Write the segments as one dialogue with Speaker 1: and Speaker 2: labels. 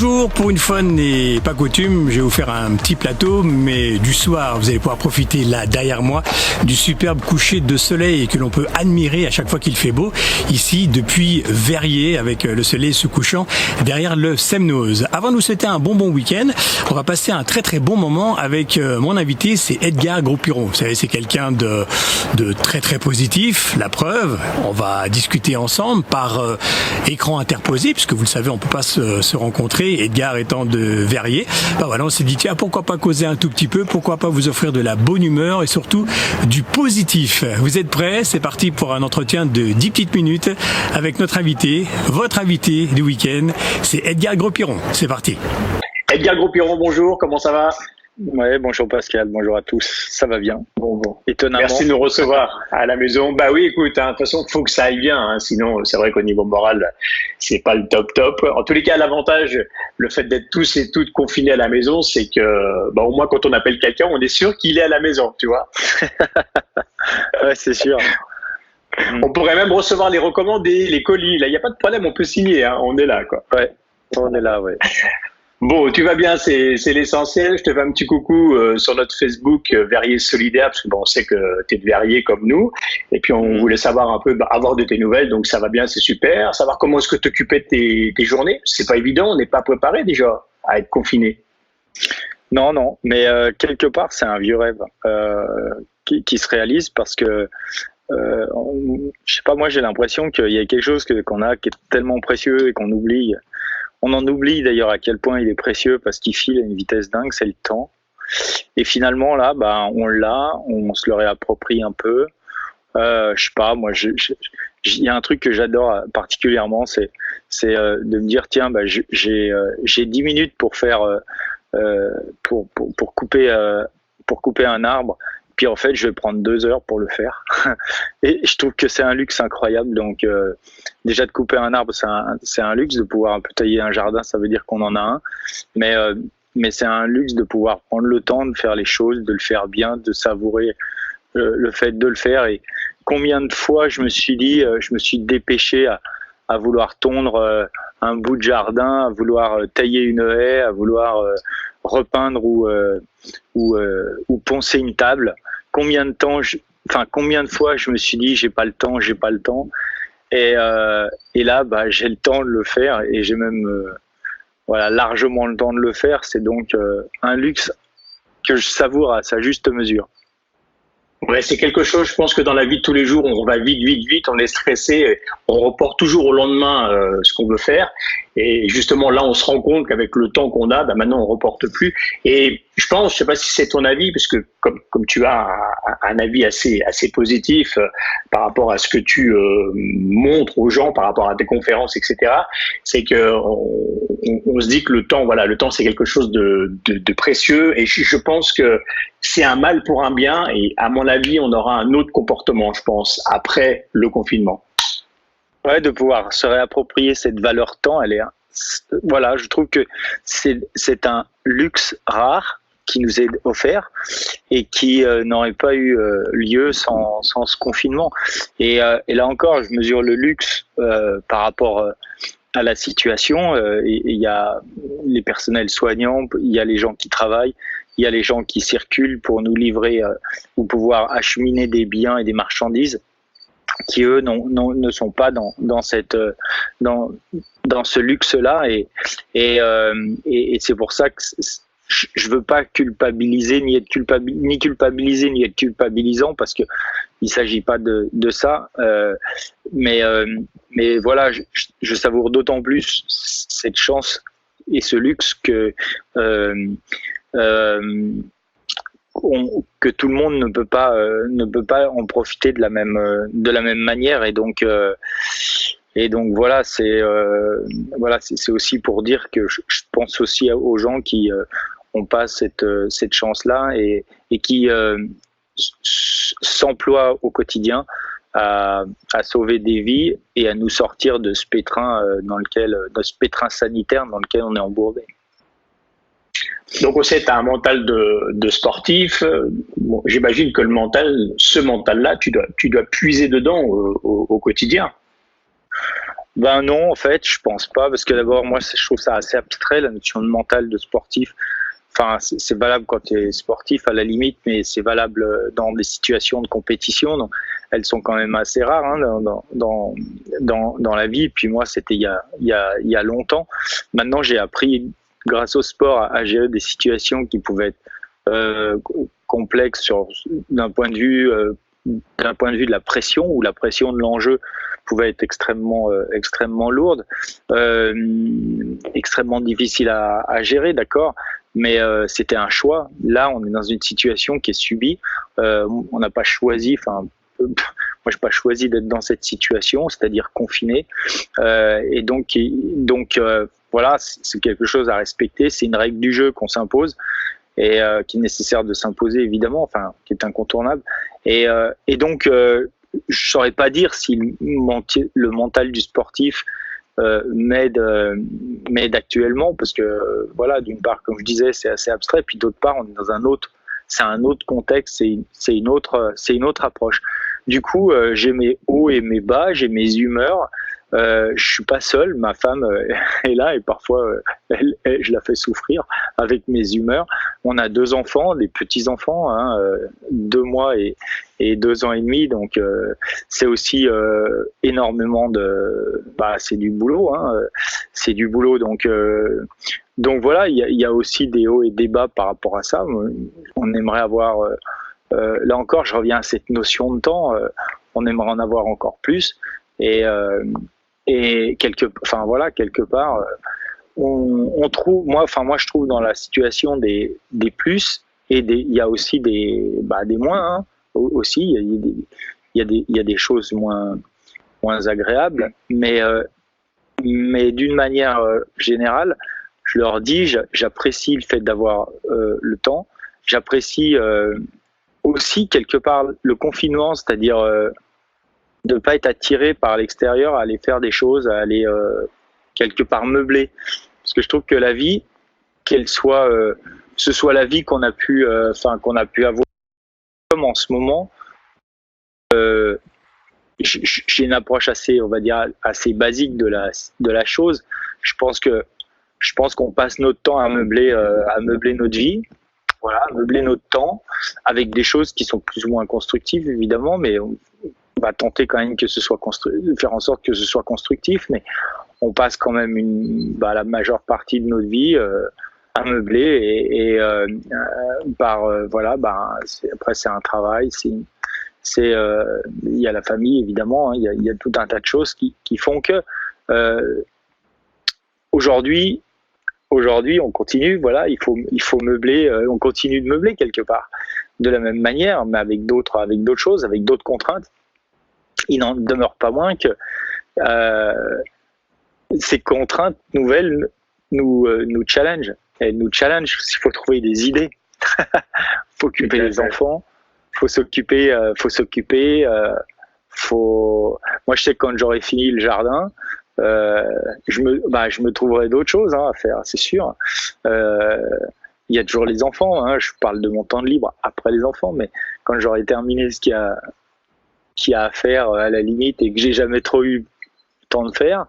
Speaker 1: Bonjour, pour une fois n'est pas coutume, je vais vous faire un petit plateau, mais du soir, vous allez pouvoir profiter là, derrière moi, du superbe coucher de soleil que l'on peut admirer à chaque fois qu'il fait beau, ici, depuis Verrier, avec le soleil se couchant derrière le Semnoz. Avant de vous souhaiter un bon week-end, on va passer un très bon moment avec mon invité, c'est Edgar Gros-Piron. Vous savez, c'est quelqu'un de très positif, la preuve, on va discuter ensemble par écran interposé, puisque vous le savez, on peut pas se rencontrer, Edgar étant de Verrier. Ben voilà, on s'est dit, tiens, pourquoi pas causer un tout petit peu, pourquoi pas vous offrir de la bonne humeur et surtout du positif. Vous êtes prêts? C'est parti pour un entretien de 10 petites minutes avec notre invité, votre invité du week-end, c'est Edgar Gros-Piron. C'est parti.
Speaker 2: Edgar Gros-Piron, bonjour, comment ça va?
Speaker 3: Ouais, bonjour Pascal, bonjour à tous, ça va bien. Bon. Étonnamment.
Speaker 2: Merci de nous recevoir à la maison. Bah oui, écoute, de toute façon, il faut que ça aille bien, sinon c'est vrai qu'au niveau moral, c'est pas le top. En tous les cas, l'avantage, le fait d'être tous et toutes confinés à la maison, c'est que, au moins quand on appelle quelqu'un, on est sûr qu'il est à la maison, tu vois.
Speaker 3: Ouais, c'est sûr.
Speaker 2: On pourrait même recevoir les recommandés, les colis, là, il n'y a pas de problème, on peut signer, on est là, quoi.
Speaker 3: Ouais, on est là, ouais.
Speaker 2: Bon, tu vas bien, c'est l'essentiel. Je te fais un petit coucou sur notre Facebook Verrier Solidaire, parce que on sait que tu es de Verrier comme nous. Et puis, on voulait savoir un peu, avoir de tes nouvelles. Donc, ça va bien, c'est super. Savoir comment est-ce que tu occupais tes journées. C'est pas évident, on n'est pas préparé déjà à être confiné.
Speaker 3: Non, mais quelque part, c'est un vieux rêve qui se réalise parce que, je sais pas, moi, j'ai l'impression qu'il y a quelque chose qu'on a qui est tellement précieux et qu'on oublie. On en oublie d'ailleurs à quel point il est précieux parce qu'il file à une vitesse dingue, c'est le temps. Et finalement là, on l'a, on se le réapproprie un peu. Je sais pas, moi, il y a un truc que j'adore particulièrement, c'est de me dire tiens, j'ai 10 minutes pour faire pour couper un arbre. Puis en fait, je vais prendre 2 heures pour le faire. Et je trouve que c'est un luxe incroyable. Donc déjà de couper un arbre, c'est un luxe. De pouvoir un peu tailler un jardin, ça veut dire qu'on en a un. Mais c'est un luxe de pouvoir prendre le temps de faire les choses, de le faire bien, de savourer le fait de le faire. Et combien de fois je me suis dépêché à vouloir tondre un bout de jardin, à vouloir tailler une haie, à vouloir repeindre ou poncer une table. Combien de fois je me suis dit j'ai pas le temps. Et là, j'ai le temps de le faire et j'ai même largement le temps de le faire. C'est donc un luxe que je savoure à sa juste mesure.
Speaker 2: Ouais, c'est quelque chose, je pense que dans la vie de tous les jours, on va vite, on est stressé, on reporte toujours au lendemain ce qu'on veut faire. Et justement, là, on se rend compte qu'avec le temps qu'on a, maintenant, on reporte plus. Et je sais pas si c'est ton avis, parce que comme tu as un avis assez positif par rapport à ce que tu montres aux gens, par rapport à tes conférences, etc., c'est que on se dit que le temps, c'est quelque chose de précieux. Et je pense que c'est un mal pour un bien. Et à mon avis, on aura un autre comportement, je pense, après le confinement.
Speaker 3: Ouais, de pouvoir se réapproprier cette valeur temps, je trouve que c'est un luxe rare qui nous est offert et qui n'aurait pas eu lieu sans ce confinement. Et là encore, je mesure le luxe par rapport à la situation. Il y a les personnels soignants, il y a les gens qui travaillent, il y a les gens qui circulent pour nous livrer ou pouvoir acheminer des biens et des marchandises qui eux ne sont pas dans ce luxe-là et c'est pour ça que je veux pas culpabiliser ni être culpabilisé ni être culpabilisant parce que il s'agit pas de ça mais voilà, je savoure d'autant plus cette chance et ce luxe que tout le monde ne peut pas en profiter de la même manière et donc voilà, c'est aussi pour dire que je pense aussi aux gens qui ont pas cette chance là et qui s'emploient au quotidien à sauver des vies et à nous sortir de ce pétrin sanitaire dans lequel on est embourbé.
Speaker 2: Donc, on sait que tu as un mental de sportif. Bon, j'imagine que ce mental-là, tu dois puiser dedans au quotidien.
Speaker 3: Ben non, en fait, je pense pas, parce que d'abord, moi, je trouve ça assez abstrait, la notion de mental de sportif. Enfin, c'est valable quand tu es sportif à la limite, mais c'est valable dans des situations de compétition. Donc, elles sont quand même assez rares hein, dans la vie. Puis moi, c'était il y a longtemps. Maintenant, j'ai appris, grâce au sport, à gérer des situations qui pouvaient être complexes d'un point de vue de la pression, où la pression de l'enjeu pouvait être extrêmement lourde, extrêmement difficile à gérer, d'accord, mais c'était un choix. Là, on est dans une situation qui est subie. On n'a pas choisi, enfin, moi, j'ai pas choisi d'être dans cette situation, c'est-à-dire confiné, et donc voilà, c'est quelque chose à respecter. C'est une règle du jeu qu'on s'impose et qui est nécessaire de s'imposer évidemment, enfin, qui est incontournable. Et donc, je saurais pas dire si le mental du sportif m'aide actuellement, parce que voilà, d'une part, comme je disais, c'est assez abstrait, puis d'autre part, on est dans c'est un autre contexte, c'est une autre approche. Du coup, j'ai mes hauts et mes bas, j'ai mes humeurs. Je suis pas seul, ma femme est là et parfois je la fais souffrir avec mes humeurs. On a 2 enfants, des petits enfants, hein, 2 mois et 2 ans et demi, donc c'est aussi énormément c'est du boulot, hein, c'est du boulot, donc voilà, il y a aussi des hauts et des bas par rapport à ça. On aimerait avoir là encore, je reviens à cette notion de temps. On aimerait en avoir encore plus et quelque part, on trouve, moi je trouve dans la situation des plus et il y a aussi des moins hein, aussi. Il y a des choses moins agréables, mais d'une manière générale, je leur dis, j'apprécie le fait d'avoir le temps. J'apprécie aussi quelque part le confinement, c'est-à-dire de ne pas être attiré par l'extérieur, à aller faire des choses, à aller quelque part meubler. Parce que je trouve que la vie, qu'elle soit, ce soit la vie qu'on a pu avoir comme en ce moment, j'ai une approche assez, on va dire, assez basique de la chose. Je pense qu'on passe notre temps à meubler notre vie. Voilà, meubler notre temps avec des choses qui sont plus ou moins constructives, évidemment, mais on va tenter quand même de faire en sorte que ce soit constructif, mais on passe quand même la majeure partie de notre vie à meubler et après c'est un travail, il y a la famille évidemment, hein, il y a tout un tas de choses qui font que aujourd'hui, on continue, voilà, il faut meubler, on continue de meubler quelque part, de la même manière, mais avec d'autres choses, avec d'autres contraintes. Il n'en demeure pas moins que ces contraintes nouvelles nous challenge. Elles nous challenge, il faut trouver des idées, il faut occuper les enfants, faut s'occuper. Moi, je sais que quand j'aurai fini le jardin, je me trouverai d'autres choses à faire, c'est sûr. Il y a toujours les enfants, hein, je parle de mon temps de libre après les enfants, mais quand j'aurai terminé ce qu'il y a à faire à la limite et que j'ai jamais trop eu le temps de faire,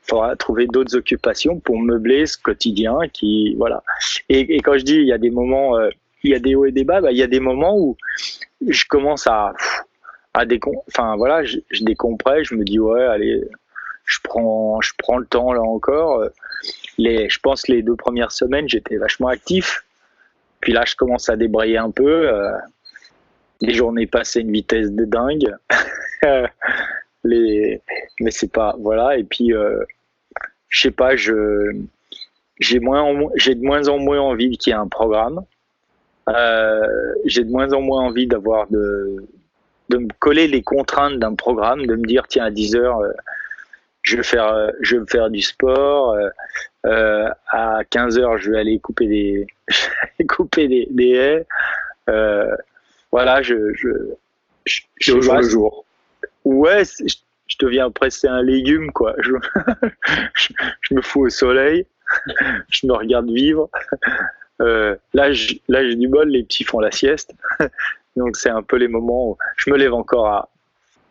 Speaker 3: faudra trouver d'autres occupations pour meubler ce quotidien qui, voilà. Et quand je dis il y a des moments, il y a des hauts et des bas, il y a des moments où je commence je décompresse, je me dis ouais, allez, je prends le temps là encore. Je pense que les 2 premières semaines, j'étais vachement actif. Puis là, je commence à débrayer un peu. Les journées passent à une vitesse de dingue. Mais c'est pas, voilà. Et puis, je sais pas, j'ai de moins en moins envie qu'il y ait un programme. J'ai de moins en moins envie de me coller les contraintes d'un programme, de me dire tiens à 10h je vais faire du sport, à 15h je vais aller couper des haies, voilà, je
Speaker 2: au jour le jour.
Speaker 3: Ouais, je deviens presque un légume quoi. Je me fous au soleil, je me regarde vivre. Là j'ai du bol, les petits font la sieste. Donc c'est un peu les moments où je me lève encore à,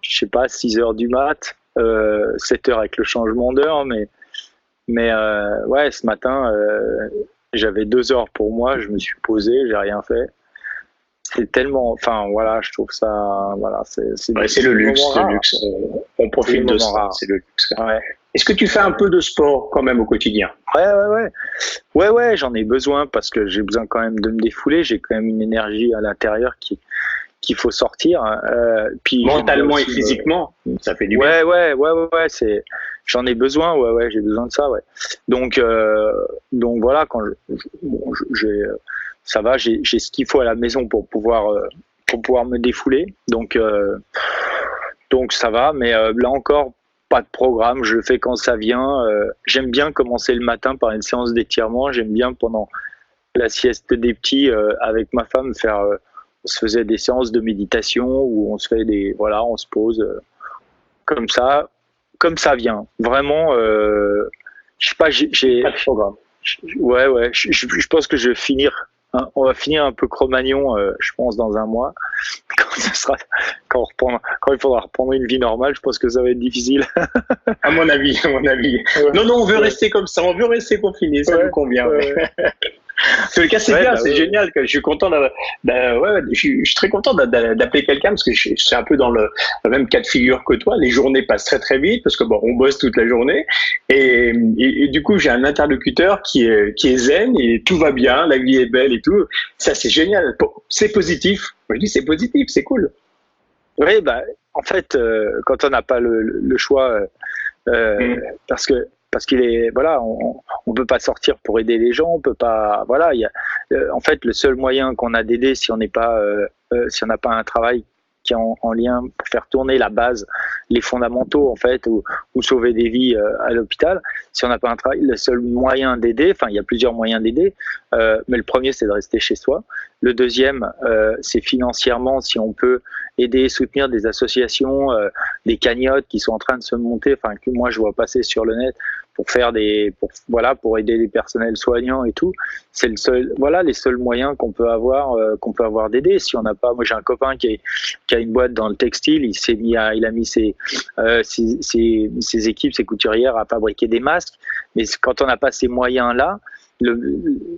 Speaker 3: je sais pas, 6h du mat. 7 heures avec le changement d'heure, mais ouais, ce matin, j'avais 2 heures pour moi, je me suis posé, j'ai rien fait. C'est tellement, enfin voilà, je trouve ça, voilà, c'est
Speaker 2: le luxe, on profite de ça, c'est le luxe. Ouais. Est-ce que tu fais un peu de sport quand même au quotidien?
Speaker 3: Ouais, j'en ai besoin parce que j'ai besoin quand même de me défouler, j'ai quand même une énergie à l'intérieur qu'il faut sortir. Puis
Speaker 2: mentalement et physiquement, ça fait du bien.
Speaker 3: Ouais, j'en ai besoin, j'ai besoin de ça, ouais. Donc voilà, quand ça va, j'ai ce qu'il faut à la maison pour pouvoir me défouler. Donc ça va, mais là encore, pas de programme, je le fais quand ça vient. J'aime bien commencer le matin par une séance d'étirement. J'aime bien pendant la sieste des petits avec ma femme faire. On se faisait des séances de méditation où on se fait on se pose comme ça vient. Vraiment, je sais pas, j'ai
Speaker 2: pas de programme.
Speaker 3: Je pense que je vais finir. On va finir un peu Cro-Magnon, je pense, dans un mois. Quand il faudra reprendre une vie normale, je pense que ça va être difficile.
Speaker 2: À mon avis. Ouais. Non, on veut rester comme ça, on veut rester confiné, ça nous convient. En tout cas, c'est bien, c'est génial. Je suis content. Je suis très content d'appeler quelqu'un parce que je suis un peu dans le même cas de figure que toi. Les journées passent très très vite parce que on bosse toute la journée et du coup j'ai un interlocuteur qui est zen et tout va bien, la vie est belle et tout. Ça c'est génial. C'est positif. Moi je dis c'est positif, c'est cool.
Speaker 3: Oui, en fait, quand on n'a pas le choix, parce qu'il est on peut pas sortir pour aider les gens, on peut pas en fait le seul moyen qu'on a d'aider si on n'a pas un travail qui est en lien pour faire tourner la base, les fondamentaux en fait ou sauver des vies à l'hôpital, si on n'a pas un travail, le seul moyen d'aider, enfin il y a plusieurs moyens d'aider, mais le premier c'est de rester chez soi, le deuxième c'est financièrement si on peut aider, soutenir des associations, des cagnottes qui sont en train de se monter, enfin que moi je vois passer sur le net pour faire pour aider les personnels soignants et tout, c'est les seuls moyens qu'on peut avoir d'aider. Si on n'a pas, moi j'ai un copain qui a une boîte dans le textile, il a mis ses équipes, ses couturières à fabriquer des masques, mais quand on n'a pas ces moyens là,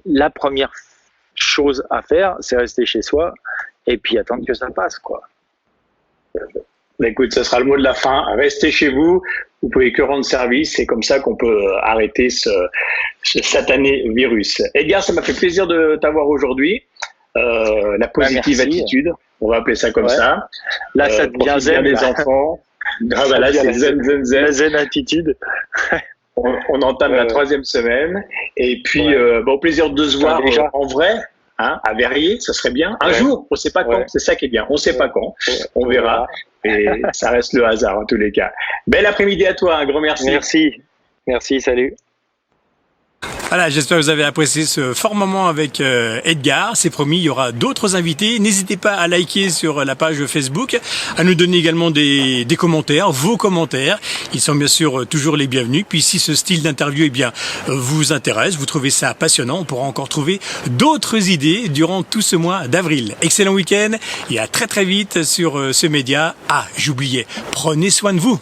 Speaker 3: la première chose à faire c'est rester chez soi et puis attendre que ça passe quoi.
Speaker 2: Écoute, ce sera le mot de la fin. Restez chez vous. Vous pouvez que rendre service. C'est comme ça qu'on peut arrêter ce satané virus. Edgar, ça m'a fait plaisir de t'avoir aujourd'hui. La positive attitude, on va appeler ça comme ça.
Speaker 3: Là, ça devient zen.
Speaker 2: Les enfants. Là, c'est zen.
Speaker 3: La zen attitude.
Speaker 2: On entame la 3e semaine. Et puis, au plaisir de se voir en vrai. À Verrier, ça serait bien. Un jour, on ne sait pas quand, c'est ça qui est bien. On ne sait pas quand, on verra. Et ça reste le hasard en tous les cas. Bel après-midi à toi, un grand merci.
Speaker 3: Merci, salut.
Speaker 1: Voilà, j'espère que vous avez apprécié ce fort moment avec Edgar. C'est promis, il y aura d'autres invités. N'hésitez pas à liker sur la page Facebook, à nous donner également des commentaires, vos commentaires. Ils sont bien sûr toujours les bienvenus. Puis si ce style d'interview vous intéresse, vous trouvez ça passionnant, on pourra encore trouver d'autres idées durant tout ce mois d'avril. Excellent week-end et à très très vite sur ce média. Ah, j'oubliais, prenez soin de vous.